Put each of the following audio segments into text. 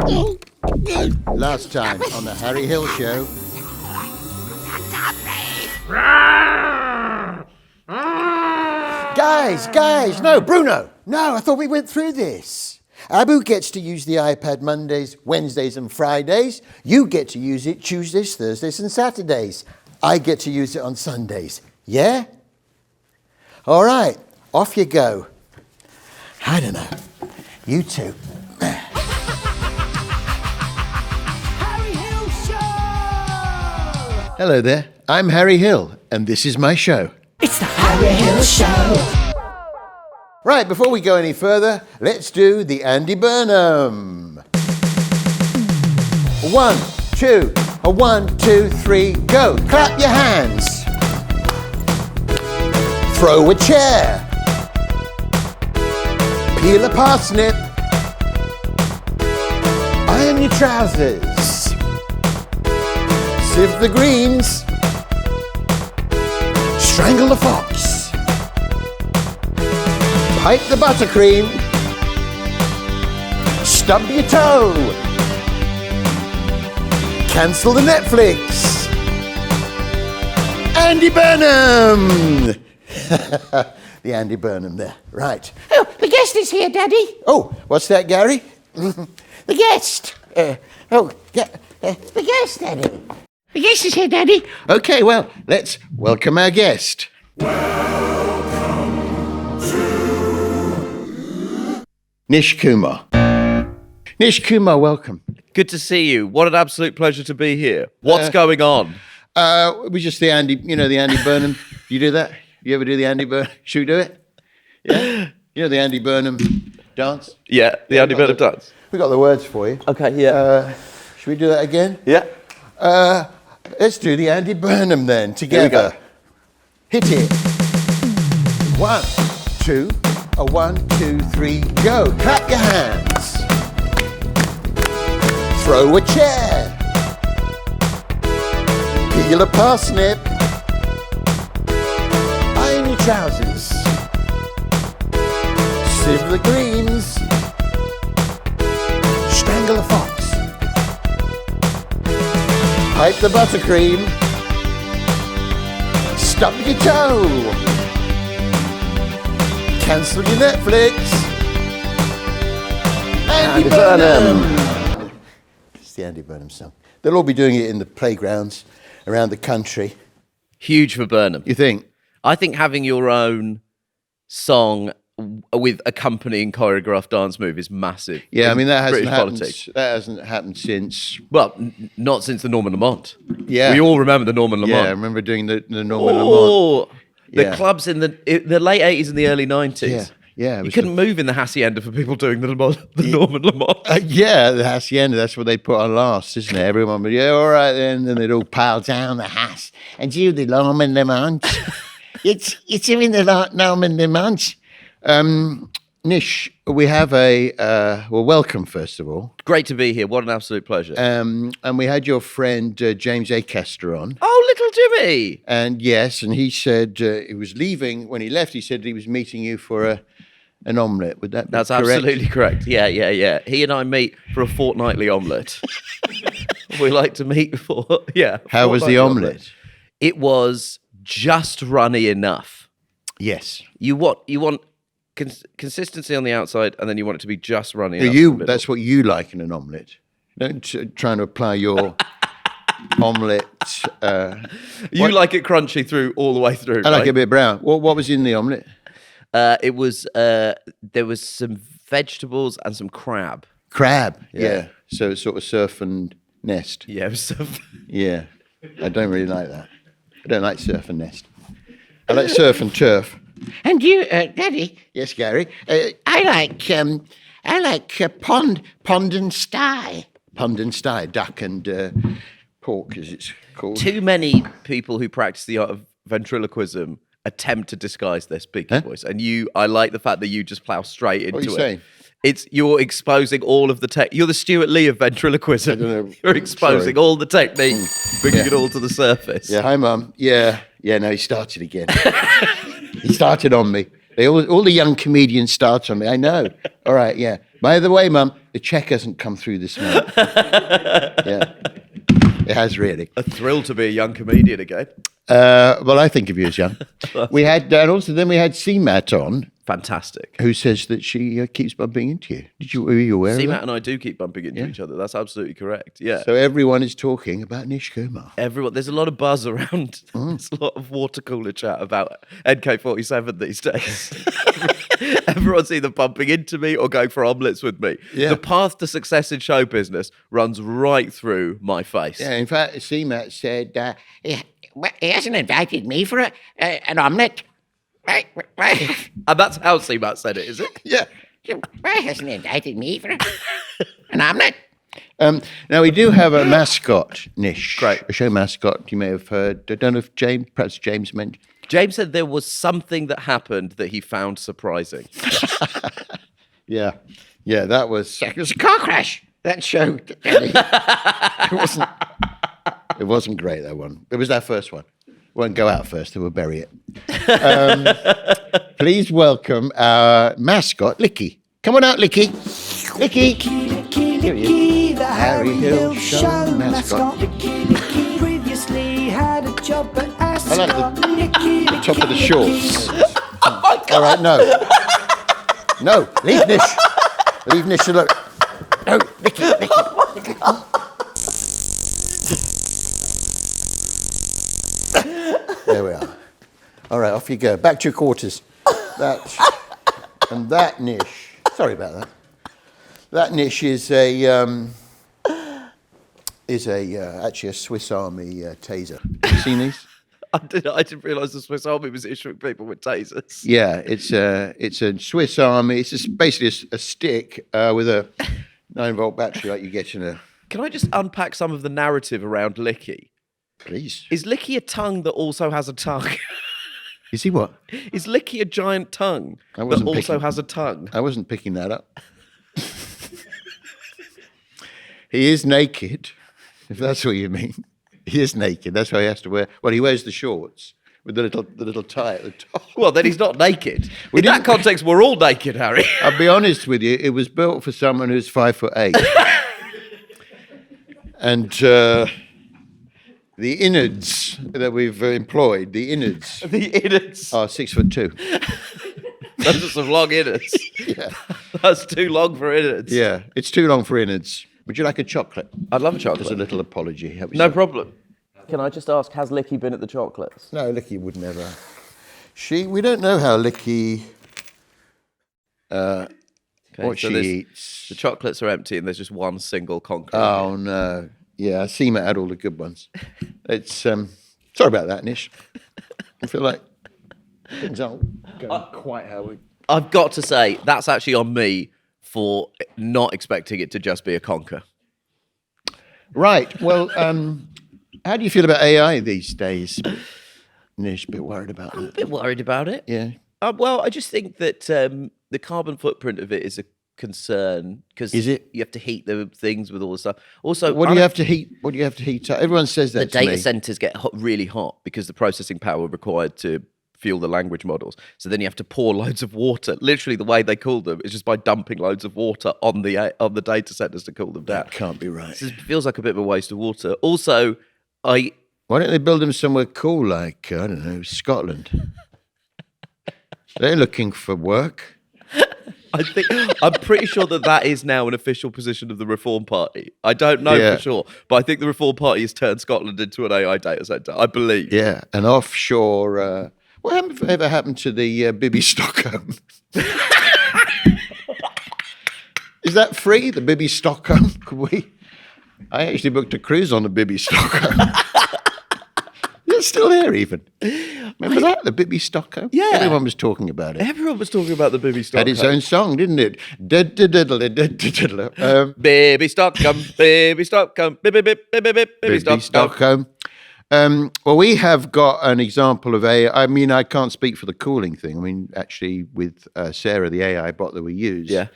Last time on the Harry Hill Show. Guys, no, Bruno. No, I thought we went through this. Abu gets to use the iPad Mondays, Wednesdays and Fridays. You get to use it Tuesdays, Thursdays and Saturdays. I get to use it on Sundays. Yeah? All right, off you go. I don't know. You two. Harry Hill Show! Hello there, I'm Harry Hill, and this is my show. It's the Harry Hill Show! Right, before we go any further, let's do the Andy Burnham. 1, 2, 1, 2, 3, go. Clap your hands. Throw a chair. Peel a parsnip. Iron your trousers. Sieve the greens. Strangle the fox. Pipe the buttercream. Stub your toe. Cancel the Netflix. Andy Burnham. The Andy Burnham there. Right. Oh, the guest is here, Daddy. Oh, what's that, Gary? The guest. The guest, Daddy. The guest is here, Daddy. Okay, well, let's welcome our guest. Nish Kumar. Nish Kumar, welcome. Good to see you. What an absolute pleasure to be here. What's going on? We just the Andy Burnham. You do that? You ever do the Andy Burnham? Should we do it? Yeah? You know the Andy Burnham dance? Yeah, the Andy Burnham dance. We got the words for you. Okay, yeah. Should we do that again? Yeah. Let's do the Andy Burnham then, together. Hit it. 1, 2, 1, 2, 3, go. Clap your hands. Throw a chair. Peel a parsnip. Iron your trousers. Sieve the greens. Strangle a fox. Pipe the buttercream. Stub your toe. Cancel your Netflix. Andy Burnham. It's the Andy Burnham song. They'll all be doing it in the playgrounds around the country. Huge for Burnham. You think? I think having your own song with accompanying choreographed dance move is massive. Yeah, I mean that hasn't British happened. politics. That hasn't happened since. Well, not since the Norman Lamont. Yeah, we all remember the Norman Lamont. Yeah, I remember doing the Norman Lamont. The clubs in the late 80s and the early 90s. Yeah. You couldn't move in the Hacienda for people doing the Norman Lamont. Yeah, the Hacienda, that's what they put on last, isn't it? Everyone would, yeah, all right then. Then they'd all pile down the Hass and do the Norman Lamont. it's doing the Norman Lamont. Nish, we have welcome, first of all. Great to be here. What an absolute pleasure. And we had your friend James Acaster on. Oh, little Jimmy. And yes, and he said he was leaving. When he left, he said he was meeting you for an omelette. Would that be That's correct? absolutely correct. Yeah. He and I meet for a fortnightly omelette. We like to meet for, How was the omelette? It was just runny enough. Yes. You want consistency on the outside, and then you want it to be just runny enough. That's what you like in an omelette. Don't trying to apply your omelette. You like it crunchy through all the way through. I like it a bit brown. What was in the omelette? It was there was some vegetables and some crab. Crab. Yeah. So it's sort of surf and nest. Yeah, it was some... Yeah. I don't really like that. I don't like surf and nest. I like surf and turf. And you, Daddy? Yes, Gary. I like pond and sty. Pond and sty, duck and pork, as it's called. Too many people who practice the art of ventriloquism attempt to disguise their speaking voice, and I like the fact that you just plow straight into it. What are you saying? You're exposing all of the tech. You're the Stuart Lee of ventriloquism. You're exposing all the technique, bringing it all to the surface. Yeah, hi, Mum. Yeah, no, he started again. He started on me. All the young comedians start on me. I know. All right, yeah. By the way, Mum, The check hasn't come through this month. Yeah, it has really. A thrill to be a young comedian again. Well, I think of you as young. We had, and also then we had CMAT on, Fantastic. who says that she keeps bumping into you. Were you aware of CMAT that? and I do keep bumping into each other. That's absolutely correct. Yeah. So everyone is talking about Nish Kumar. Everyone, there's a lot of buzz around. There's a lot of water cooler chat about NK47 these days. Everyone's either bumping into me or going for omelettes with me. Yeah. The path to success in show business runs right through my face. Yeah, in fact, CMAT said, He hasn't invited me for an omelette. Why And that's how CMAT said it, is it? yeah. hasn't he invited me for an omelette? Now, we do have a mascot, Nish. Great. A show mascot you may have heard. I don't know if perhaps James mentioned. James said there was something that happened that he found surprising. Yeah. Yeah, that was... It was a car crash. That show. It wasn't great, that one. It was our first one. Won't go out first, then we'll bury it. Please welcome our mascot, Licky. Come on out, Licky. Licky. Here he is. The Harry Hill Show mascot. Licky previously had a job at I like Ascot. the top of the shorts. All right, no. No, leave Nish. Leave Nish alone. No, Licky. There we are. All right, off you go. Back to your quarters. And that Nish. Sorry about that. That Nish is actually a Swiss Army taser. Have you seen these? I didn't realise the Swiss Army was issuing people with tasers. Yeah, it's a Swiss Army. It's basically a stick with a 9-volt battery like you get in a... Can I just unpack some of the narrative around Licky? Please. Is Licky a tongue that also has a tongue? Is he what? Is Licky a giant tongue I that wasn't also picking- has a tongue? I wasn't picking that up. He is naked, if that's what you mean. He is naked. That's why he has to wear... Well, he wears the shorts with the little tie at the top. Well, then he's not naked. We In that didn't- context, we're all naked, Harry. I'll be honest with you, it was built for someone who's 5'8". And the innards that we've employed, the innards, The innards. are 6'2". Those are some long innards. Yeah. That's too long for innards. Yeah, it's too long for innards. Would you like a chocolate? I'd love a Just a chocolate. little apology. Help No yourself. problem. Can I just ask, has Licky been at the chocolates? No, Licky would never. We don't know how Licky, Okay, what so she there's- eats. The chocolates are empty and there's just one single concrete. Oh, no. Yeah, Seema had all the good ones. It's, sorry about that, Nish. I feel like things aren't going quite how we... I've got to say, that's actually on me for not expecting it to just be a conker. Right, well, how do you feel about AI these days? Nish, a bit worried about I'm a that. bit worried about it. Yeah. Well, I just think that the carbon footprint of it is a concern because Is it? you have to heat the things with all the stuff. Also, What do you have to heat? What do you have to heat up? Everyone says the that to me. data centers get really hot because the processing power required to fuel the language models. So then you have to pour loads of water. Literally, the way they cool them is just by dumping loads of water on the data centers to cool them down. That can't be right. It feels like a bit of a waste of water. Also, I Why don't they build them somewhere cool like, I don't know, Scotland? They're looking for work. think I'm pretty sure that is now an official position of the Reform Party. I don't know Yeah. for sure, but I think the Reform Party has turned Scotland into an AI data center. I believe. Yeah, an offshore... whatever happened to the Bibby Stockholm? Is that free, the Bibby Stockholm? Could we? I actually booked a cruise on the Bibby Stockholm. It's still there, even. Remember that, the Bibby Stockholm? Yeah. Everyone was talking about it. Everyone was talking about the Bibby Stockholm. Had its own song, didn't it? Baby Stockholm, baby Stockholm, baby Stockholm. Well, we have got an example of AI. I mean, I can't speak for the cooling thing. I mean, actually, with Sarah, the AI bot that we use, Yeah.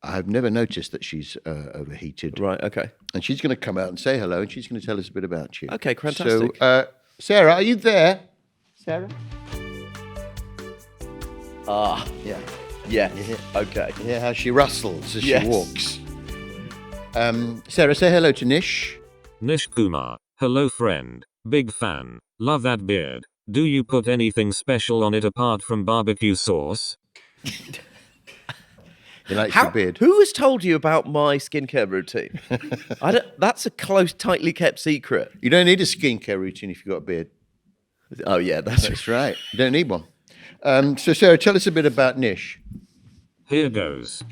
I've never noticed that she's overheated. Right. Okay. And she's going to come out and say hello, and she's going to tell us a bit about you. Okay, fantastic. So, Sarah, are you there? Sarah? Ah, Yeah. Yeah. Okay. Yeah, how she rustles as Yes. she walks. Sarah, say hello to Nish. Nish Kumar. Hello friend. Big fan. Love that beard. Do you put anything special on it apart from barbecue sauce? He likes your beard. Who has told you about my skincare routine? That's a close, tightly kept secret. You don't need a skincare routine if you've got a beard. Oh yeah, That's right. You don't need one. So Sarah, tell us a bit about Nish. Here goes.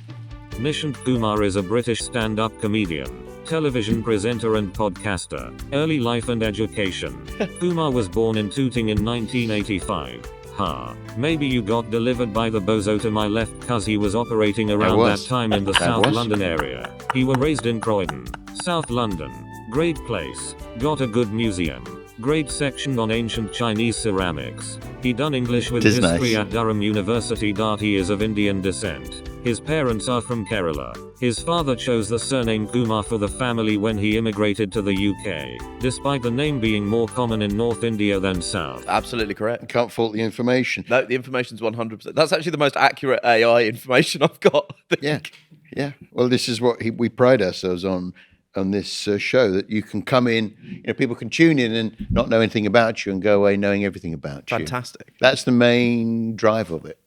Nish Kumar is a British stand-up comedian, television presenter and podcaster. Early life and education. Kumar was born in Tooting in 1985. Maybe you got delivered by the bozo to my left cause he was operating around that time in the South London area. He were raised in Croydon, South London. Great place. Got a good museum. Great section on ancient Chinese ceramics. He done English with history at Durham University. He is of Indian descent. His parents are from Kerala. His father chose the surname Kumar for the family when he immigrated to the UK, despite the name being more common in North India than South. Absolutely correct. Can't fault the information. No, the information's 100%. That's actually the most accurate AI information I've got. Yeah. Well, this is what we pride ourselves on this show, that you can come in, people can tune in and not know anything about you and go away knowing everything about you. Fantastic. That's the main drive of it.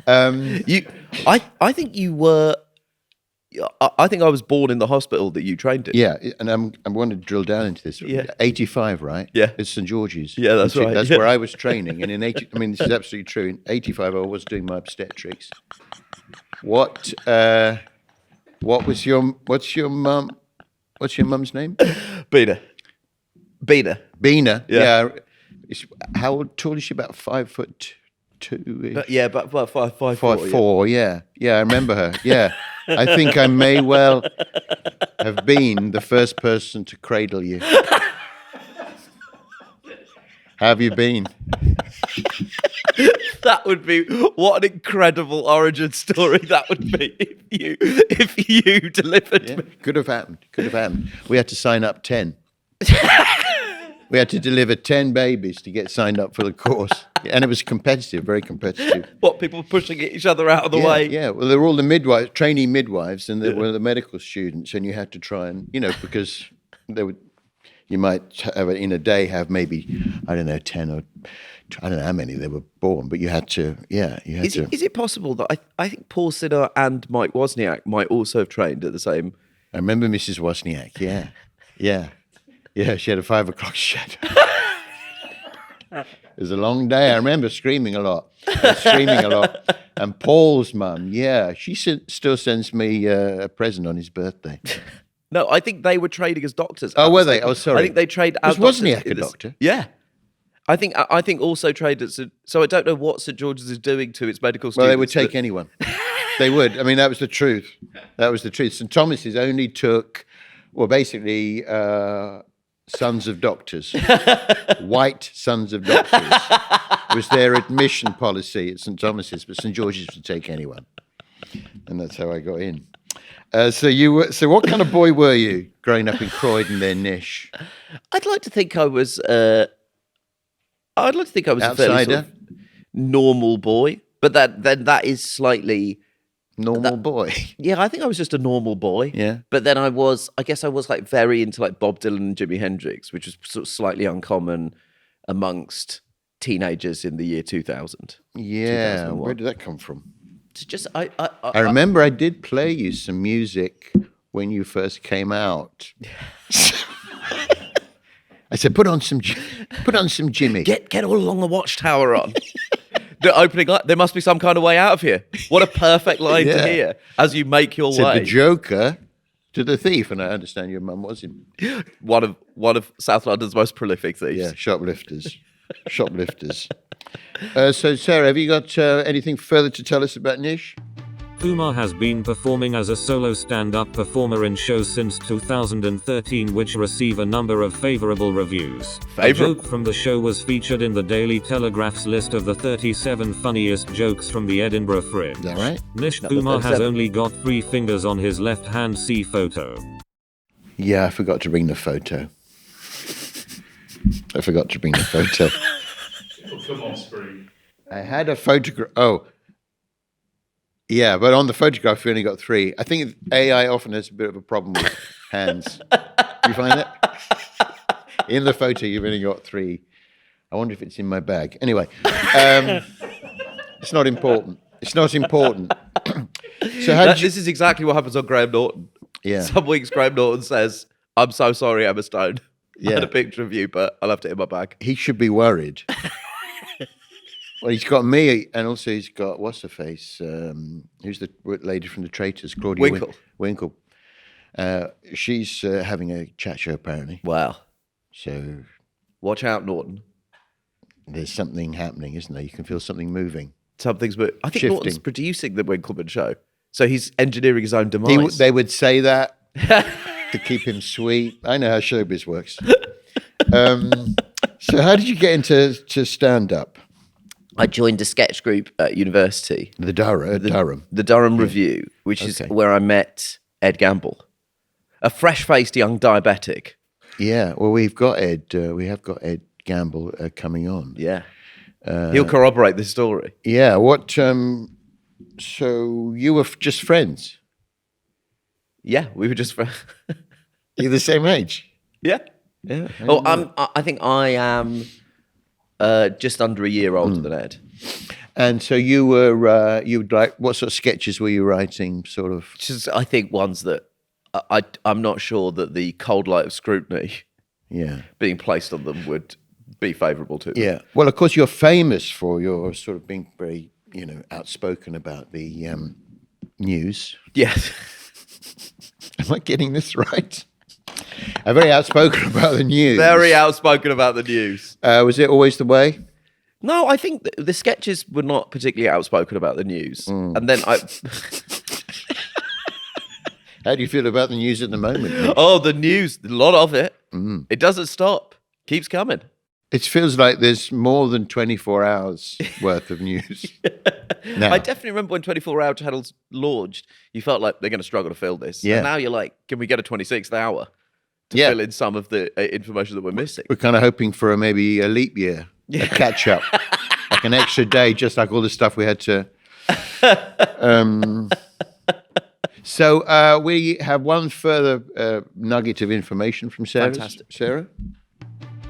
I think you were. I think I was born in the hospital that you trained in. Yeah, and I want to drill down into this. Yeah. 85, right? Yeah. It's St George's. Yeah, that's right. That's Yeah. where I was training, and in this is absolutely true. In 85, I was doing my obstetrics. What's your mum's name? Bina. Bina. Yeah. How tall is she? About 5'2". Yeah, but 5'4". 5'4". Yeah. I remember her. Yeah, I think I may well have been the first person to cradle you. How have you been? That would be, what an incredible origin story that would be if you delivered me. Could have happened. We had to sign up 10. We had to deliver 10 babies to get signed up for the course. And it was competitive, very competitive. What, people pushing each other out of the way? Yeah, well, they were all the midwives, trainee midwives, and they were the medical students, and you had to try and, because you might have in a day have maybe, 10 or, I don't know how many they were born, but you had to, Is it possible that I think Paul Sinner and Mike Wozniak might also have trained at the same... I remember Mrs. Wozniak, yeah, she had a 5 o'clock shadow. It was a long day. I remember screaming a lot. And Paul's mum, she still sends me a present on his birthday. No, I think they were training as doctors. Oh, were they? Oh, sorry. I think they trained as Was doctors. Wozniak a doctor? Yeah. I think also trained at so I don't know what St George's is doing to its medical students. Well, they would take anyone. They would. I mean, that was the truth. St Thomas's only took, basically, sons of doctors. White sons of doctors was their admission policy at St Thomas's, but St George's would take anyone. And that's how I got in. So what kind of boy were you growing up in Croydon then, Nish? I'd like to think I was a fairly sort of normal boy, but that is slightly normal boy. Yeah, I think I was just a normal boy. Yeah. But then I guess I was like very into like Bob Dylan and Jimi Hendrix, which was sort of slightly uncommon amongst teenagers in the year 2000. Yeah. 2001. Where did that come from? It's just I remember I did play you some music when you first came out. I said, put on some Jimmy. Get all along the Watchtower on. The opening line, there must be some kind of way out of here. What a perfect line to hear as you make your Said way. the Joker to the thief, and I understand your mum was him. One of South London's most prolific thieves. Yeah, shoplifters. So, Sarah, have you got anything further to tell us about Nish? Kumar has been performing as a solo stand-up performer in shows since 2013, which receive a number of favourable reviews. A joke from the show was featured in the Daily Telegraph's list of the 37 funniest jokes from the Edinburgh Fringe. Is that right? Nish Kumar has only got 3 fingers on his left-hand C photo. Yeah, I forgot to bring the photo. It'll come on screen. I had a photograph. Oh, Yeah, but on the photograph, we only got 3. I think AI often has a bit of a problem with hands. You find that? In the photo, you've only got 3. I wonder if it's in my bag. Anyway, it's not important. It's not important. So This is exactly what happens on Graham Norton. Yeah. Some weeks Graham Norton says, "I'm so sorry, Emma Stone. I Yeah. had a picture of you, but I left it in my bag." He should be worried. Well, he's got me, and also he's got, what's her face? Who's the lady from The Traitors? Claudia Winkle. Winkle. She's having a chat show, apparently. Wow. So Watch out, Norton. there's something happening, isn't there? You can feel something moving. Something's but I think Shifting. Norton's producing the Winkleman show. So he's engineering his own demise. They would say that to keep him sweet. I know how showbiz works. So how did you get into stand-up? I joined a sketch group at university, The Durham. the Durham Review, which is Okay. where I met Ed Gamble, a fresh-faced young diabetic. Yeah, well, we have got Ed Gamble coming on. Yeah. He'll corroborate this story. Yeah, what, so you were just friends? Yeah, we were just... You're the same age? yeah. Yeah. Oh, I think I am just under a year older than Ed. And so you were, what sort of sketches were you writing, sort of? Just, I think ones that I'm not sure that the cold light of scrutiny Yeah. being placed on them would be favourable to them. Yeah. Well, of course, you're famous for your sort of being very, outspoken about the news. Yes. Am I getting this right? I'm very outspoken about the news. Very outspoken about the news. Was it always the way? No, I think the sketches were not particularly outspoken about the news. And then How do you feel about the news at the moment? Nish? oh, the news, a lot of it. It doesn't stop. Keeps coming. It feels like there's more than 24 hours worth of news. Now. I definitely remember when 24-hour channels launched, you felt like they're going to struggle to fill this. Yeah. And now you're like, can we get a 26th hour to Yeah. fill in some of the information that we're missing? We're kind of hoping for maybe a leap year, a catch up, like an extra day, just like all the stuff we had to. So we have one further nugget of information from Sarah. Fantastic. Sarah?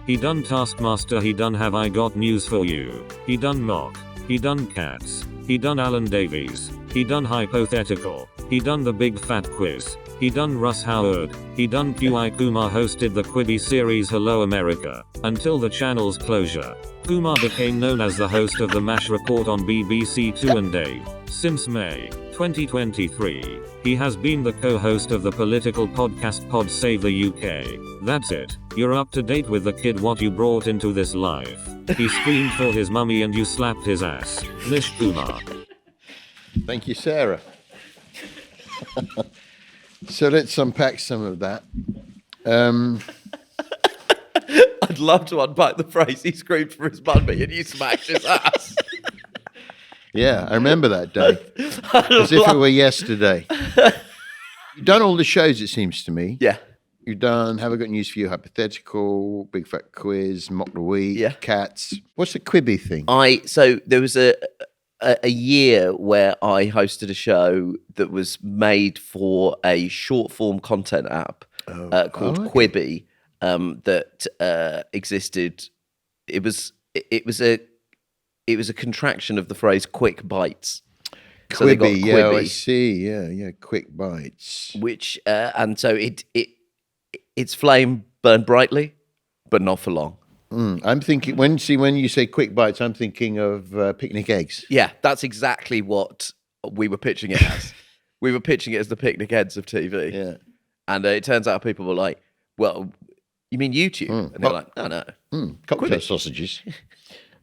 He done Taskmaster, he done Have I Got News For You, he done Knock, he done Cats, he done Alan Davies, he done Hypothetical, he done The Big Fat Quiz, he done Russ Howard, he done QI. Kumar hosted the Quibi series Hello America, until the channel's closure. Kumar became known as the host of the MASH report on BBC 2 and Dave. Since May 2023, he has been the co-host of the political podcast Pod Save the UK. That's it. You're up to date with the kid what you brought into this life. He screamed for his mummy and you slapped his ass. Nish Kumar. Thank you, Sarah. So let's unpack some of that. I'd love to unpack the phrase, he screamed for his mummy and you smashed his ass. Yeah, I remember that day. As if it were yesterday. You've done all the shows, it seems to me. Yeah. You've done Have I Got News For You, Hypothetical, Big Fat Quiz, Mock the Week, Yeah. Cats. What's the Quibi thing? So there was a year where I hosted a show that was made for a short form content app called Quibi that existed. It was a contraction of the phrase quick bites. So they got Quibi, yeah, I see. Yeah, Quick Bites. which and so its flame burned brightly, but not for long. I'm thinking, when you say Quick Bites, I'm thinking of Picnic Eggs. Yeah, that's exactly what we were pitching it as. We were pitching it as the picnic heads of TV. Yeah. And it turns out people were like, well, you mean YouTube? And they're like, no. Cocktail sausages.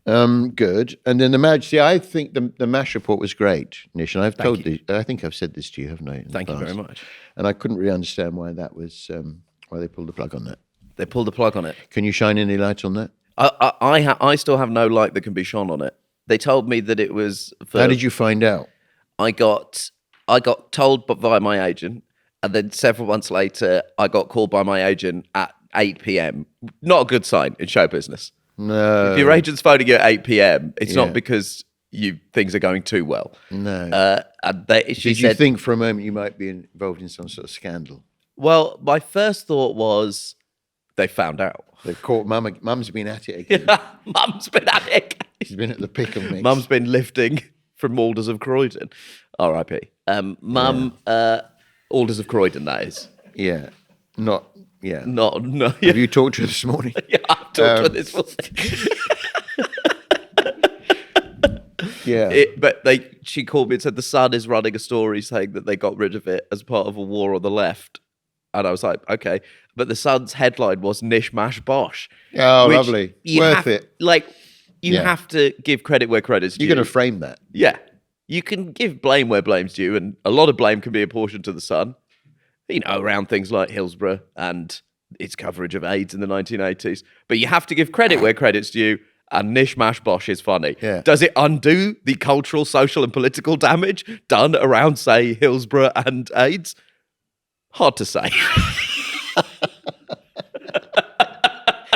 Good. And then the marriage. See, I think the MASH report was great, Nish. And I think I've said this to you, haven't I? Thank you very much. And I couldn't really understand why that was, why they pulled the plug on that. They pulled the plug on it. Can you shine any light on that? I still have no light that can be shone on it. They told me that it was for... How did you find out? I got told via my agent, and then several months later, I got called by my agent at 8 p.m. Not a good sign in show business. No. If your agent's phoning you at 8 p.m., it's not because things are going too well. No. And she Did you said, think for a moment you might be involved in some sort of scandal? well, my first thought was they found out. They caught Mum's been at it again. Mum's been at it. She's been at the pickle mix. Mum's been lifting from Alders of Croydon. R.I.P. Mum, Alders of Croydon, that is. Yeah. No. No. Have you talked to her this morning? Yeah, I've talked to her this morning. Yeah. But she called me and said the Sun is running a story saying that they got rid of it as part of a war on the left. And I was like, okay. But the Sun's headline was Nish Mash Bosh. Oh, lovely. Worth it. You have to give credit where credit's due. You're going to frame that. Yeah. You can give blame where blame's due, and a lot of blame can be apportioned to the Sun, around things like Hillsborough and its coverage of AIDS in the 1980s. But you have to give credit where credit's due, and Nish Mash Bosh is funny. Yeah. Does it undo the cultural, social, and political damage done around, say, Hillsborough and AIDS? Hard to say.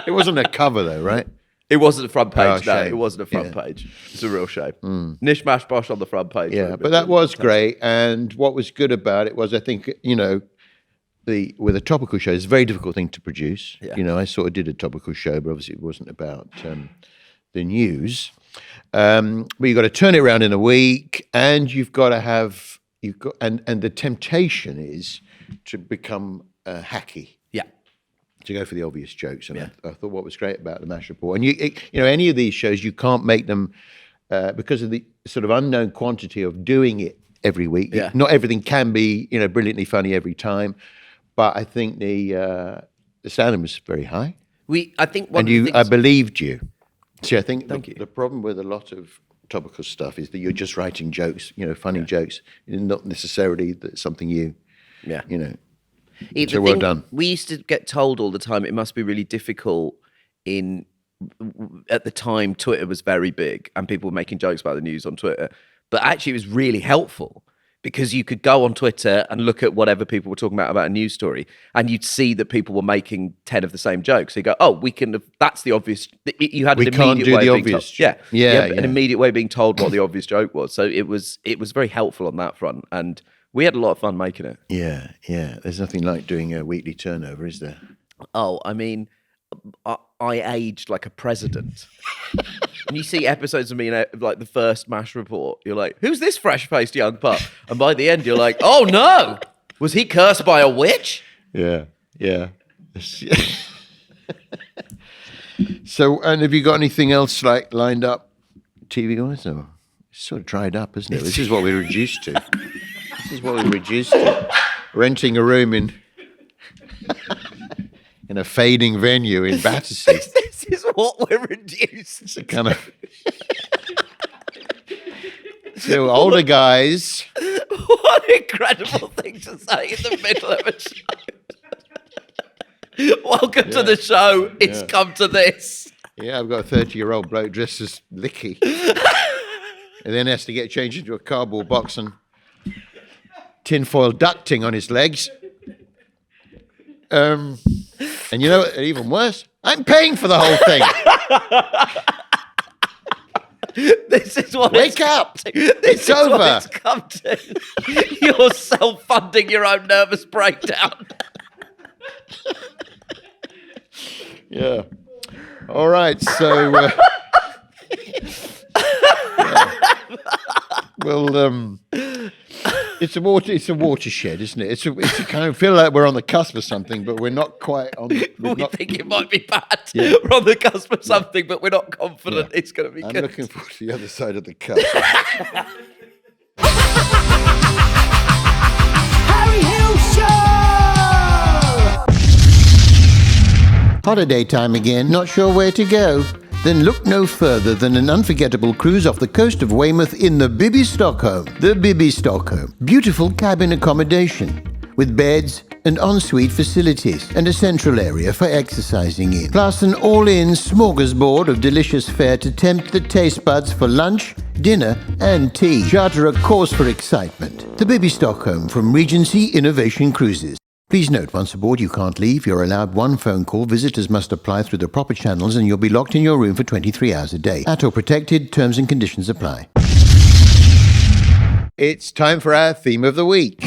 It wasn't a cover, though, right? It wasn't a front page, no. Shame. It wasn't a front page. It's a real shame. Nish Mash Bosh on the front page. Yeah, but that was great. And what was good about it was, I think, with a topical show, it's a very difficult thing to produce. Yeah. I sort of did a topical show, but obviously it wasn't about the news. But you've got to turn it around in a week, and and the temptation is to become hacky. Yeah. To go for the obvious jokes. And I thought what was great about the MASH report, and any of these shows, you can't make them because of the sort of unknown quantity of doing it every week. Yeah. Not everything can be, brilliantly funny every time, but I think the standard was very high. I think I believed you. See, I think Thank you. The problem with a lot of topical stuff is that you're just writing jokes, funny jokes, not necessarily something So well done. We used to get told all the time it must be really difficult at the time Twitter was very big and people were making jokes about the news on Twitter. But actually it was really helpful because you could go on Twitter and look at whatever people were talking about a news story, and you'd see that people were making 10 of the same jokes. So you go, that's the obvious. You had an immediate way of being told. An immediate way of being told what the obvious joke was. So it was very helpful on that front, and we had a lot of fun making it. Yeah. There's nothing like doing a weekly turnover, is there? Oh, I mean, I aged like a president. And you see episodes of me in like the first MASH report, you're like, who's this fresh-faced young pup? And by the end, you're like, oh no, was he cursed by a witch? Yeah. So, and have you got anything else lined up TV-wise? No, it's sort of dried up, isn't it? This is what we're reduced to. Renting a room in a fading venue in Battersea. This is what we're reduced to. Kind of. So older guys. What an incredible thing to say in the middle of a show. Welcome to the show. It's come to this. Yeah, I've got a 30-year-old bloke dressed as Licky. And then has to get changed into a cardboard box and tinfoil ducting on his legs. And even worse, I'm paying for the whole thing. This is what Wake up! It's over. What it's come to. You're self-funding your own nervous breakdown. Yeah. All right. So, it's a watershed, isn't it? It's a kind of feel like we're on the cusp of something, but we're not quite on. We think it might be bad. Yeah. We're on the cusp of something, but we're not confident it's going to be good. I'm looking forward to the other side of the cusp. Harry Hill Show! Holiday time again, not sure where to go? Then look no further than an unforgettable cruise off the coast of Weymouth in the Bibby Stockholm. The Bibby Stockholm. Beautiful cabin accommodation with beds and ensuite facilities and a central area for exercising in. Plus an all-in smorgasbord of delicious fare to tempt the taste buds for lunch, dinner and tea. Charter a course for excitement. The Bibby Stockholm from Regency Innovation Cruises. Please note, once aboard, you can't leave. You're allowed one phone call. Visitors must apply through the proper channels and you'll be locked in your room for 23 hours a day. At or protected, terms and conditions apply. It's time for our theme of the week.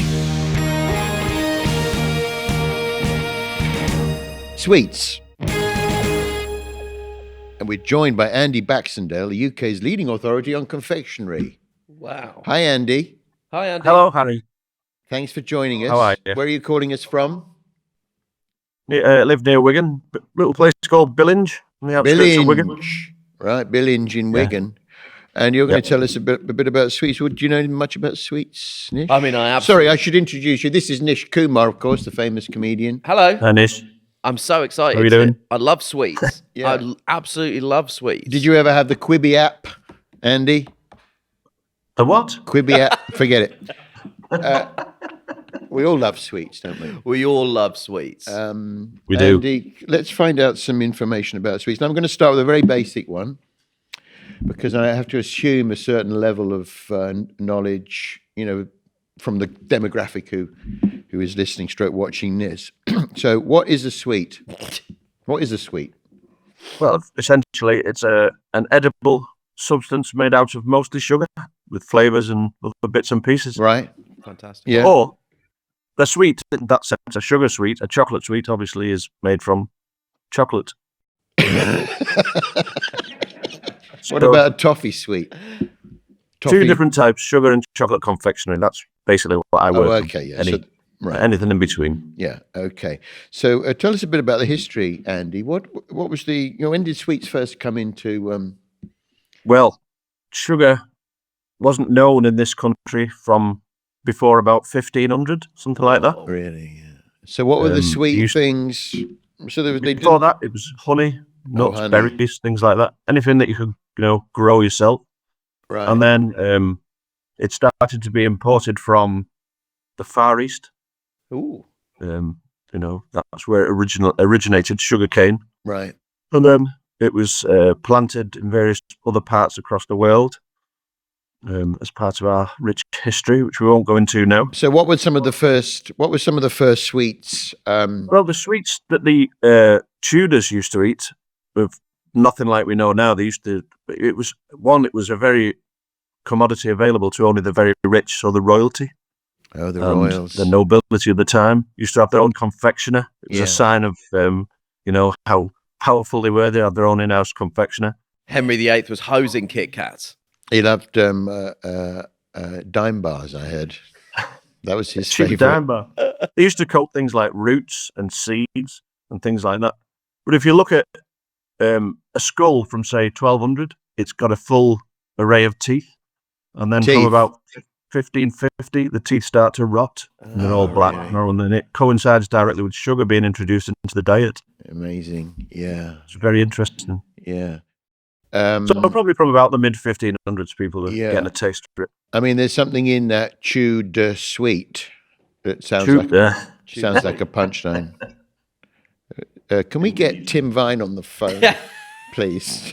Sweets. And we're joined by Andy Baxendale, the UK's leading authority on confectionery. Wow. Hi, Andy. Hi, Andy. Hello, Harry. Thanks for joining us. How are you? Where are you calling us from? I live near Wigan, little place called Billinge, on the outskirts of Wigan. Billinge. Right, Billinge in Wigan. And you're going to tell us a bit about sweets. Do you know much about sweets, Nish? I mean, Sorry, I should introduce you. This is Nish Kumar, of course, the famous comedian. Hello. Hi, Nish. I'm so excited. How are you doing? I love sweets. Yeah. I absolutely love sweets. Did you ever have the Quibi app, Andy? The what? Quibi app? Forget it. We all love sweets, don't we? We all love sweets. We do. Andy, let's find out some information about sweets. Now, I'm going to start with a very basic one because I have to assume a certain level of knowledge, from the demographic who is listening, stroke watching this. So, what is a sweet? What is a sweet? Well, essentially, it's an edible substance made out of mostly sugar with flavours and other bits and pieces. Right? Fantastic. Yeah. Or the sweet, in that sense, a sugar sweet, a chocolate sweet, obviously, is made from chocolate. What about a toffee sweet? Two different types, sugar and chocolate confectionery. That's basically what I work Oh, on. okay, yeah. Right. Anything in between. Yeah. Okay. So tell us a bit about the history, Andy. What was when did sweets first come into? Well, sugar wasn't known in this country from before about 1500, something like that. Really? Yeah. So what were the sweet things? So there was Before that, it was honey, nuts, honey. berries, things like that. Anything that you could, grow yourself. Right. And then it started to be imported from the Far East. Ooh. That's where it originated, sugarcane. Right. And then it was planted in various other parts across the world as part of our rich history, which we won't go into now. So what were some of the first sweets? Well, the sweets that the Tudors used to eat were nothing like we know now. It was a very commodity available to only the very rich, so the royalty. Oh, the and royals. the nobility of the time used to have their own confectioner. It was Yeah. a sign of, how powerful they were. They had their own in-house confectioner. Henry VIII was hosing Kit Kats. He loved dime bars. I heard that was his Cheap favorite. dime bar. They used to coat things like roots and seeds and things like that. But if you look at a skull from, say, 1200, it's got a full array of teeth. And then Teeth. from about 1550, the teeth start to rot. And they're all black. really? And then it coincides directly with sugar being introduced into the diet. Amazing. Yeah. It's very interesting. Yeah. So probably from about the mid-1500s, people are Yeah. getting a taste for it. I mean, there's something in that chewed sweet that sounds Chewed, like a punchline. Can we get Tim Vine on the phone, please?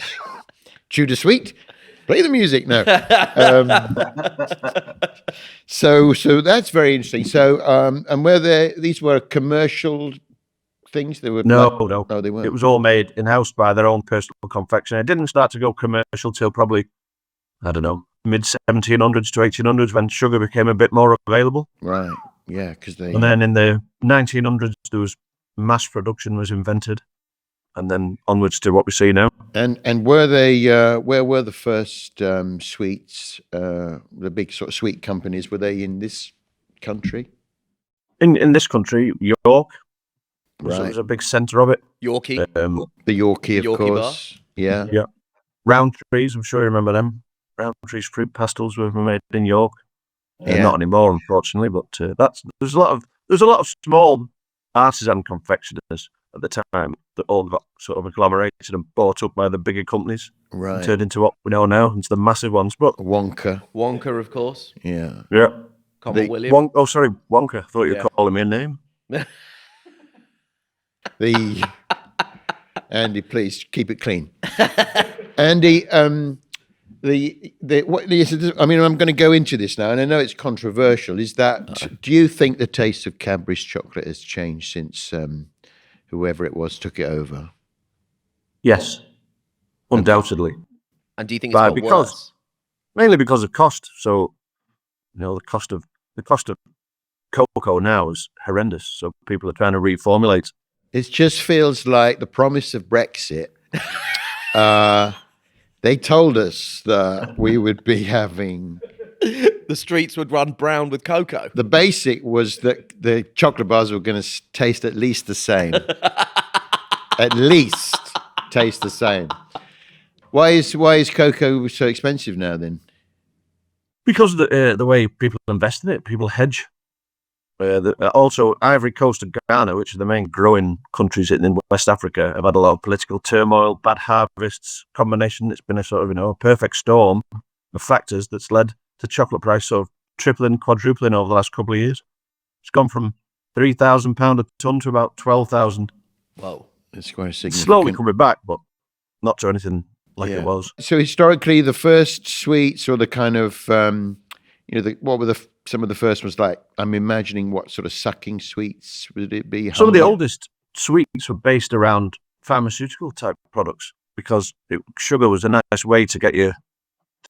Chewed sweet. Play the music now. So that's very interesting. So and these were commercial things? They were No, no, they weren't. It was all made in-house by their own personal confectioner. It didn't start to go commercial till probably, I don't know, mid-1700s to 1800s when sugar became a bit more available. Right. Yeah, because they. And then in the 1900s, there was mass production was invented. And then onwards to what we see now. And were they? Where were the first sweets? The big sort of sweet companies, were they in this country? In this country, York was Right. a big centre of it. Yorkie. The Yorkie, of Yorkie course. Yeah. Yeah. Roundtrees, I'm sure you remember them. Roundtree's fruit pastels were made in York. Yeah. Not anymore, unfortunately, but there's a lot of small artisan confectioners at the time that all got sort of agglomerated and bought up by the bigger companies and Right. turned into what we know now, into the massive ones. But Wonka. Wonka, of course. Yeah. yeah, Common William. Wonka. I thought you were Yeah. calling me a name. Andy, please keep it clean. Andy, I'm going to go into this now, and I know it's controversial. Do you think the taste of Cadbury's chocolate has changed since whoever it was took it over? Yes, undoubtedly. And do you think it's got because worse? mainly because of cost. So The cost of cocoa now is horrendous. So people are trying to reformulate. It just feels like the promise of Brexit. They told us that we would be having... The streets would run brown with cocoa. The basic was that the chocolate bars were going to taste at least the same. At least taste the same. Why is cocoa so expensive now then? Because of the way people invest in it, people hedge. Also, Ivory Coast and Ghana, which are the main growing countries in West Africa, have had a lot of political turmoil, bad harvests, combination. It's been a sort of, a perfect storm of factors that's led to chocolate price sort of tripling, quadrupling over the last couple of years. It's gone from £3,000 a ton to about 12,000. Whoa, it's quite significant. Slowly coming back, but not to anything like it was. So historically, the first sweets or the kind of, what were some of the first ones like? I'm imagining what sort of sucking sweets would it be? Some of the oldest sweets were based around pharmaceutical type products because sugar was a nice way to get you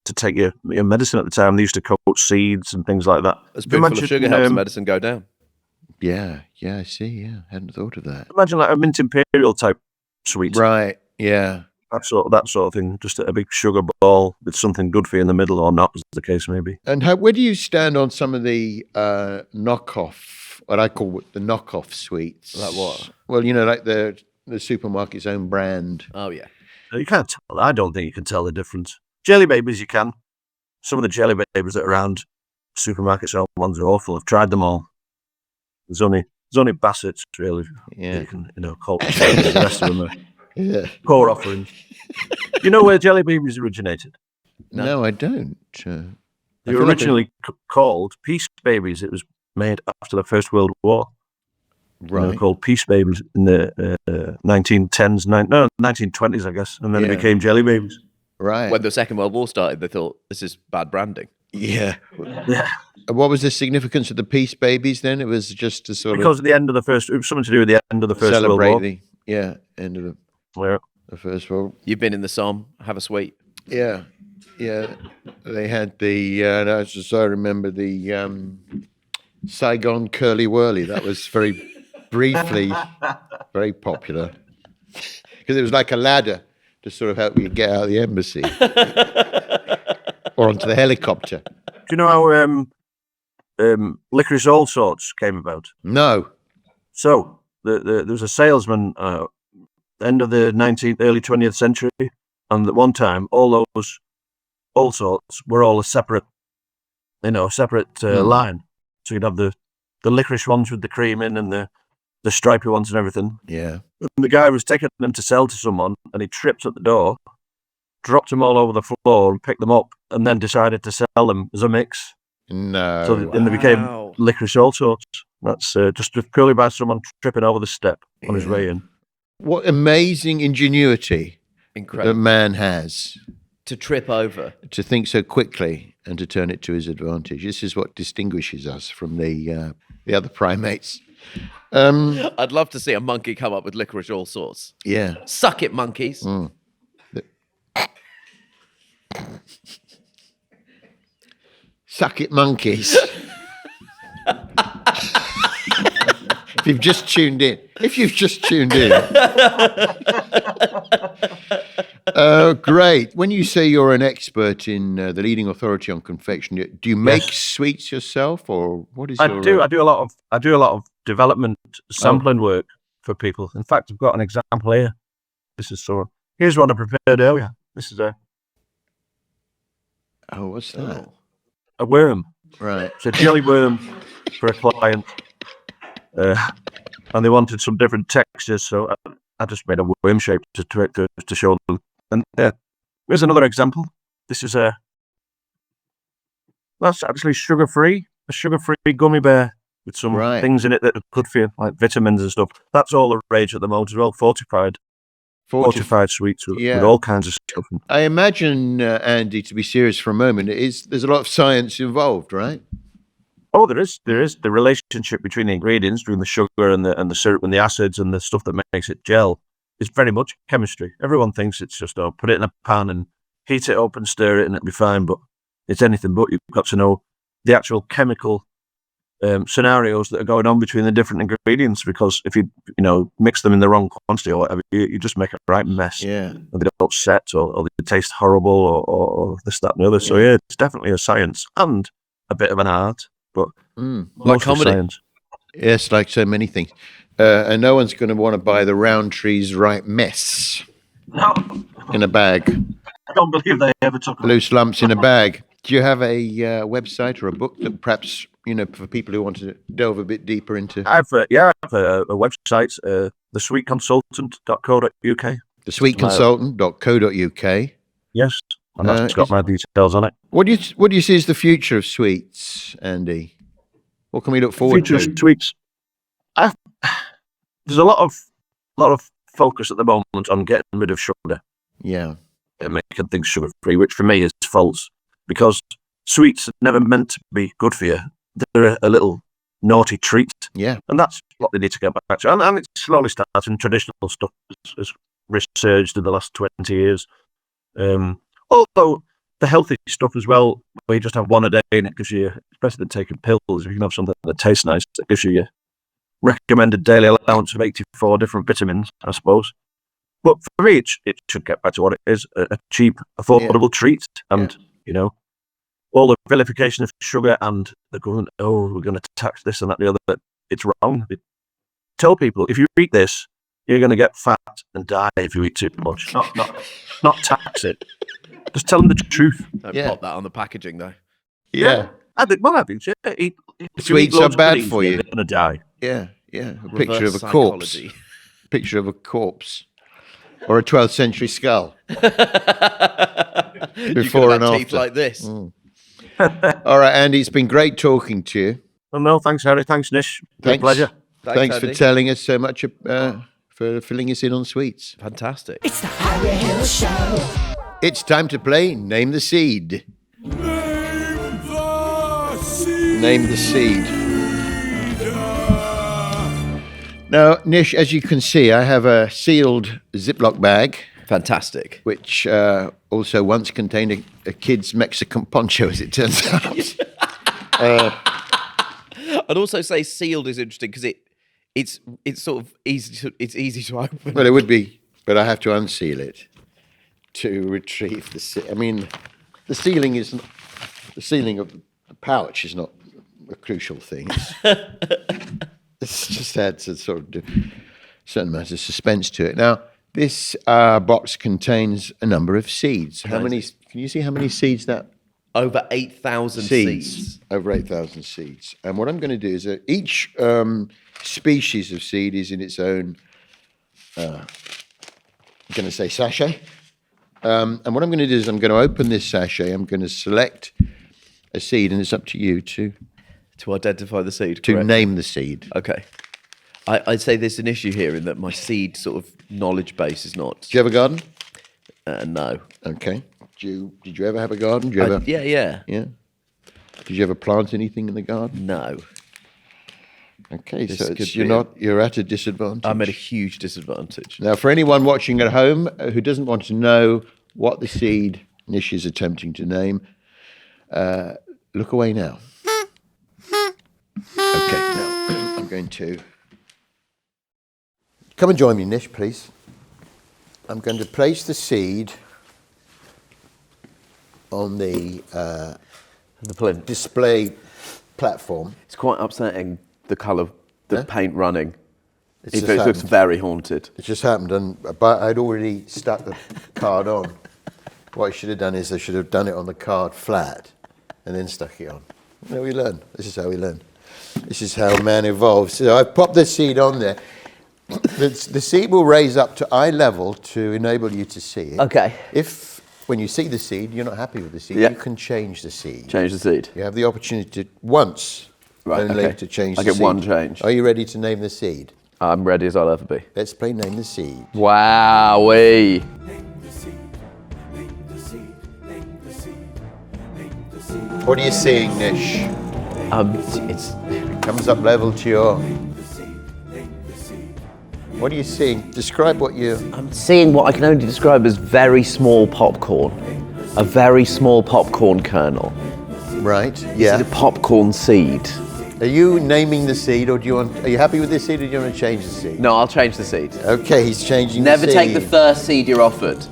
to take your medicine at the time. They used to coat seeds and things like that. A spoonful of sugar helps the medicine go down. Yeah, I see. Yeah, hadn't thought of that. Imagine like a mint imperial type sweet. Right. Yeah. That sort of thing. Just a big sugar ball with something good for you in the middle, or not, as the case may be. And where do you stand on some of the knockoff, what I call the knockoff sweets? Like what? Well, like the supermarket's own brand. Oh yeah. You can't tell. I don't think you can tell the difference. Jelly babies, you can. Some of the jelly babies that are around supermarkets, ones are awful. I've tried them all. There's only Bassett's really. Yeah. You can call the rest of them are poor offerings. You know where jelly babies originated? No, I don't. They were originally called Peace Babies. It was made after the First World War. Right. They were called Peace Babies in the 1920s, I guess, and then they became jelly babies. Right. When the Second World War started, they thought, this is bad branding. Yeah. What was the significance of the Peace Babies then? It was just to sort because at the end of the first, it was something to do with the end of the First World War. End of the First World. You've been in the Somme, have a sweet. Yeah. They had I remember the Saigon Curly Whirly. That was very briefly very popular because it was like a ladder to sort of help you get out of the embassy or onto the helicopter. Do you know how licorice all sorts came about? No. So there was a salesman end of the early 20th century, and at one time all those all sorts were all a separate line. So you'd have the licorice ones with the cream in and the stripy ones and everything. Yeah. And the guy was taking them to sell to someone, and he tripped at the door, dropped them all over the floor, and picked them up, and then decided to sell them as a mix. No. So then they became licorice all sorts. That's just purely by someone tripping over the step on his way in. What amazing ingenuity Incredible. the man has. To trip over. To think so quickly and to turn it to his advantage. This is what distinguishes us from the other primates. I'd love to see a monkey come up with licorice all sorts. Yeah. Suck it, monkeys. Suck it, monkeys. If you've just tuned in. Great. When you say you're an expert in the leading authority on confection, do you make sweets yourself, or what is? I do a lot of development sampling work for people. In fact, I've got an example here. Here's one I prepared earlier. This is what's that? A worm. Right. It's a jelly worm for a client. And they wanted some different textures, so I just made a worm shape to show them. And here's another example. This is that's actually sugar-free, a sugar-free gummy bear with some things in it that are good for you, like vitamins and stuff. That's all the rage at the moment as well, fortified sweets with all kinds of stuff. I imagine, Andy, to be serious for a moment, there's a lot of science involved, right? Oh, there is. The relationship between the ingredients, between the sugar and the syrup and the acids and the stuff that makes it gel, is very much chemistry. Everyone thinks it's just, put it in a pan and heat it up and stir it and it'll be fine, but it's anything but. You've got to know the actual chemical scenarios that are going on between the different ingredients, because if you mix them in the wrong quantity or whatever, you just make a right mess. Yeah. And they don't set, or they taste horrible, or this, that, and the other. So yeah, it's definitely a science and a bit of an art, but Like mostly comedy. science. Yes, like so many things. And no one's going to want to buy the Roundtree's right mess No, in a bag. I don't believe they ever took them. Loose lumps in a bag. Do you have a website or a book that perhaps, for people who want to delve a bit deeper into? I have a website, thesweetconsultant.co.uk. Thesweetconsultant.co.uk. Yes, and that's got my details on it. What do you see as the future of sweets, Andy? What can we look forward Future to? sweets. There's a lot of focus at the moment on getting rid of sugar Yeah. and making things sugar free, which for me is false, because sweets are never meant to be good for you. They're a little naughty treat, Yeah. and that's what they need to get back to. And it's slowly starting. Traditional stuff has resurged in the last 20 years. Although the healthy stuff as well, where you just have one a day and it gives you, it's better than taking pills. If you can have something that tastes nice, it gives you your recommended daily allowance of 84 different vitamins, I suppose. But for me, it should get back to what it is, a cheap, affordable treat. And, all the vilification of sugar and the government, we're going to tax this and that and the other, it's wrong. Tell people, if you eat this, you're going to get fat and die if you eat too much. Not tax it. Just tell them the truth. Don't Yeah. pop that on the packaging, though. Yeah. I think, if Sweets are bad for you. You're going to die. Yeah. Yeah. A picture Reverse of a corpse. psychology. Picture of a corpse. Or a 12th century skull. You Before could and have teeth after. like this. All right, Andy, it's been great talking to you. Well, no, thanks, Harry. Thanks, Nish. Thanks. Pleasure. Thanks for Andy. telling us so much, for filling us in on sweets. Fantastic. It's the Harry Hill Show. It's time to play Name the Seed. Name the Seed. Now, Nish, as you can see, I have a sealed Ziploc bag, Fantastic. which also once contained a kid's Mexican poncho, as it turns out. I'd also say sealed is interesting because it's sort of easy to open. Well, it would be, but I have to unseal it to retrieve the seal. I mean, the sealing of the pouch is not a crucial thing. It's just adds a sort of certain amount of suspense to it. Now, this box contains a number of seeds. How many? Can you see how many seeds that? Over 8,000 seeds. Over 8,000 seeds. And what I'm going to do is each species of seed is in its own, I'm going to say sachet. And what I'm going to do is I'm going to open this sachet. I'm going to select a seed, and it's up to you to identify the seed. to correct? name the seed. Okay. I'd say there's an issue here in that my seed sort of knowledge base is not. Do you have a garden? No. Okay. Did you ever have a garden? Did you ever? Yeah. Yeah. Did you ever plant anything in the garden? No. Okay, This so could you're at a disadvantage. I'm at a huge disadvantage. Now, for anyone watching at home who doesn't want to know what the seed Nish is attempting to name, look away now. Okay, now I'm going to come and join me, Nish, please. I'm going to place the seed on the plinth. display platform. It's quite upsetting, the colour, the paint running. It's It just looks happened. very haunted. It just happened, but I'd already stuck the card on. What I should have done is I should have done it on the card flat and then stuck it on. You know, we learn. This is how we learn. This is how man evolves. So I've popped the seed on there. The seed will raise up to eye level to enable you to see it. Okay. If, when you see the seed, you're not happy with the seed, Yeah. you can change the seed. Change the seed. You have the opportunity to once only okay. to change I the get seed. one change. Are you ready to name the seed? I'm ready as I'll ever be. Let's play Name the Seed. Wowee. What are you seeing, Nish? It's Comes up level to your... What are you seeing? Describe what you... I'm seeing what I can only describe as very small popcorn. A very small popcorn kernel. Right. This is Yeah. a popcorn seed. Are you naming the seed, or are you happy with this seed, or do you want to change the seed? No, I'll change the seed. Okay, he's changing Never the seed. take the first seed you're offered.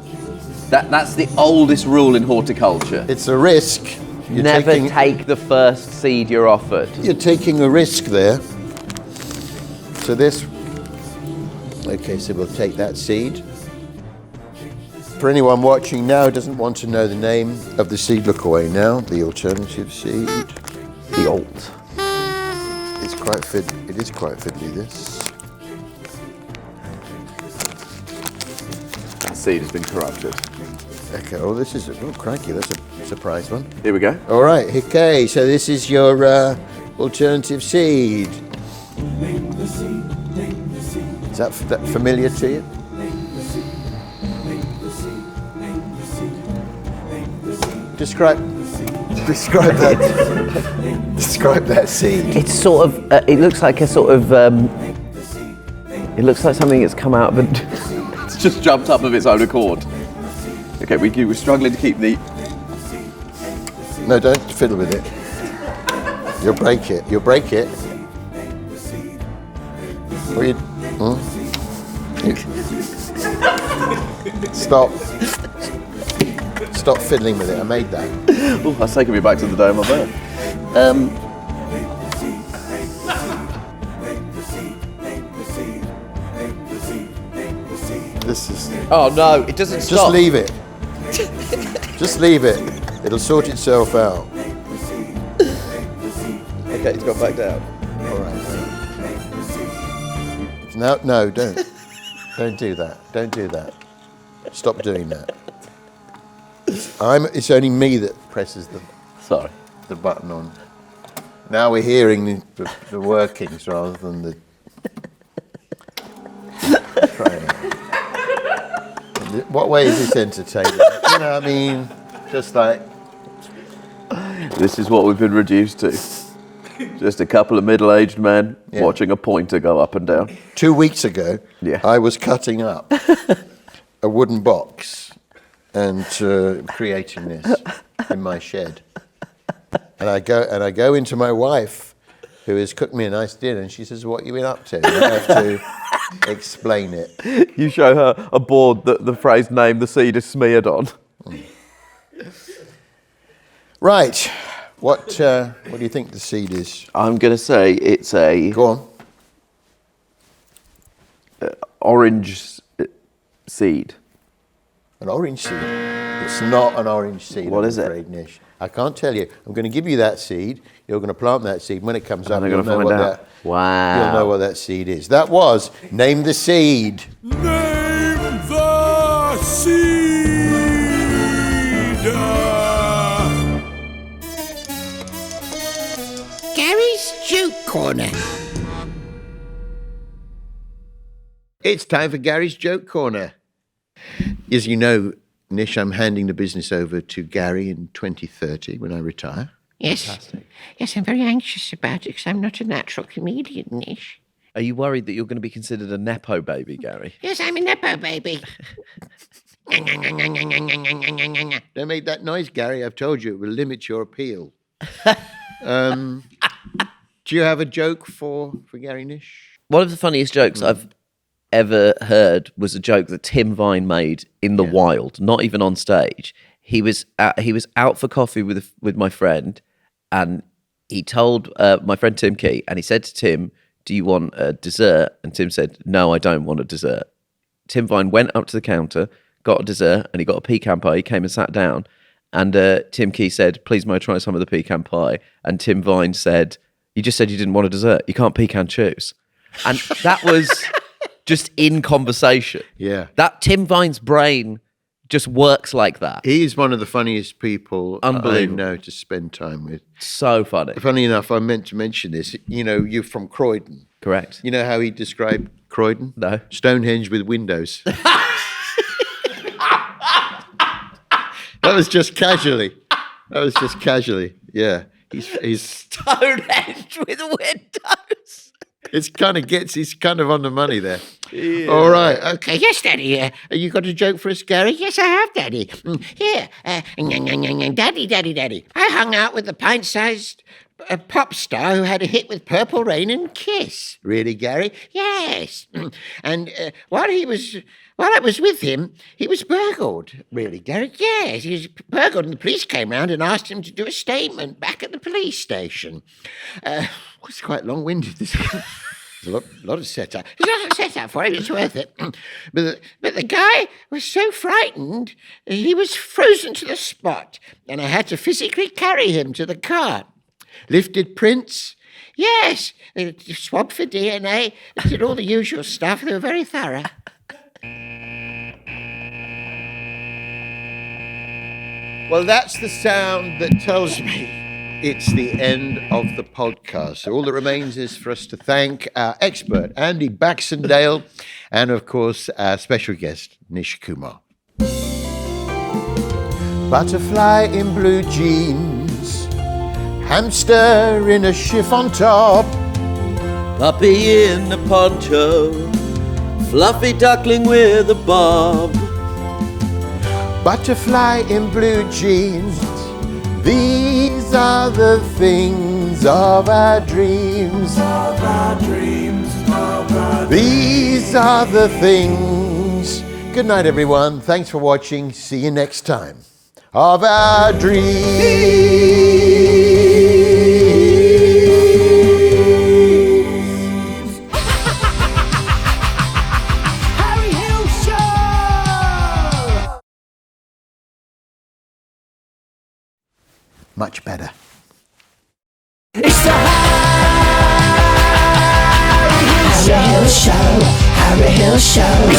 That's the oldest rule in horticulture. It's a risk. Never take the first seed you're offered. You're taking a risk there. So this. Okay, so we'll take that seed. For anyone watching now who doesn't want to know the name of the seed, look away now. The alternative seed. The alt. It's quite fit. It is quite fiddly. This. That seed has been corrupted. Okay. Oh, this is. Oh, crikey! That's a surprise one. Here we go. All right. Okay. So this is your alternative seed. Is that familiar to you? Describe that. Describe that seed. It's sort of. It looks like a sort of. It looks like something that's come out of a. It's just jumped up of its own accord. Okay, we were struggling to keep the. No, don't fiddle with it. You'll break it. You'll break it. Or you, Stop. Stop fiddling with it. I made that. Oh, that's taking me back to the day of my birth. This is. Oh no, it doesn't stop. Just leave it. Just leave it. It'll sort itself out. Okay, it's got back down. All right. No, don't. Don't do that. Don't do that. Stop doing that. It's only me that presses Sorry. the button on. Now we're hearing the workings rather than the. Trying. What way is this entertaining? You know, I mean, just like. This is what we've been reduced to. Just a couple of middle-aged men watching a pointer go up and down. 2 weeks ago, I was cutting up a wooden box and creating this in my shed. And I go into my wife, who has cooked me a nice dinner, and she says, "What you been up to?" And I have to explain it. You show her a board that the phrase "name the seed" is smeared on. Right. What do you think the seed is? I'm going to say it's a Go on. Orange seed. An orange seed. It's not an orange seed. What I'm is it? afraid, Nish. I can't tell you. I'm going to give you that seed. You're going to plant that seed. When it comes up, they're you'll gonna know find what out. that. Wow. You'll know what that seed is. That was Name the Seed. Name the seed. Gary's Joke Corner. It's time for Gary's Joke Corner. As you know, Nish, I'm handing the business over to Gary in 2030 when I retire. Yes. Yes, I'm very anxious about it because I'm not a natural comedian, Nish. Are you worried that you're going to be considered a nepo baby, Gary? Yes, I'm a nepo baby. Don't make that noise, Gary. I've told you it will limit your appeal. Do you have a joke for Gary Nish? One of the funniest jokes I've ever heard was a joke that Tim Vine made in the wild, not even on stage. He was out for coffee with my friend, and he told my friend Tim Key, and he said to Tim, "Do you want a dessert?" And Tim said, "No, I don't want a dessert." Tim Vine went up to the counter, got a dessert, and he got a pecan pie. He came and sat down, and Tim Key said, "Please may I try some of the pecan pie?" And Tim Vine said, "You just said you didn't want a dessert. You can't pecan choose." And that was just in conversation. Yeah. That Tim Vine's brain just works like that. He's one of the funniest people I Unbelievable. know to spend time with. So funny. Funny enough, I meant to mention this. You know, you're from Croydon. Correct. You know how he described Croydon? No. Stonehenge with windows. That was just casually. Yeah. He's Stonehenge with windows. he's kind of on the money there. All right. Okay, yes, Daddy. You got a joke for us, Gary? Yes, I have, Daddy. Here, Daddy. I hung out with the pint-sized pop star who had a hit with Purple Rain and Kiss. Really, Gary? Yes. And while I was with him, he was burgled. Really, Gary? Yes, he was burgled, and the police came round and asked him to do a statement back at the police station. It's quite long-winded, this one. There's a lot of setup. There's a lot of setup for it, it's worth it. But the guy was so frightened, he was frozen to the spot, and I had to physically carry him to the car. Lifted prints? Yes, they swabbed for DNA, they did all the usual stuff. They were very thorough. Well, that's the sound that tells me it's the end of the podcast. So all that remains is for us to thank our expert, Andy Baxendale, and of course, our special guest, Nish Kumar. Butterfly in blue jeans, hamster in a chiffon top, Puppy in a poncho, fluffy duckling with a bob. butterfly in blue jeans. These are the things of our dreams. These are the things. Good night, everyone. Thanks for watching. See you next time. Of our dreams. Harry Hill Show! Much better. It's the Harry Hill Show. Harry Hill Show.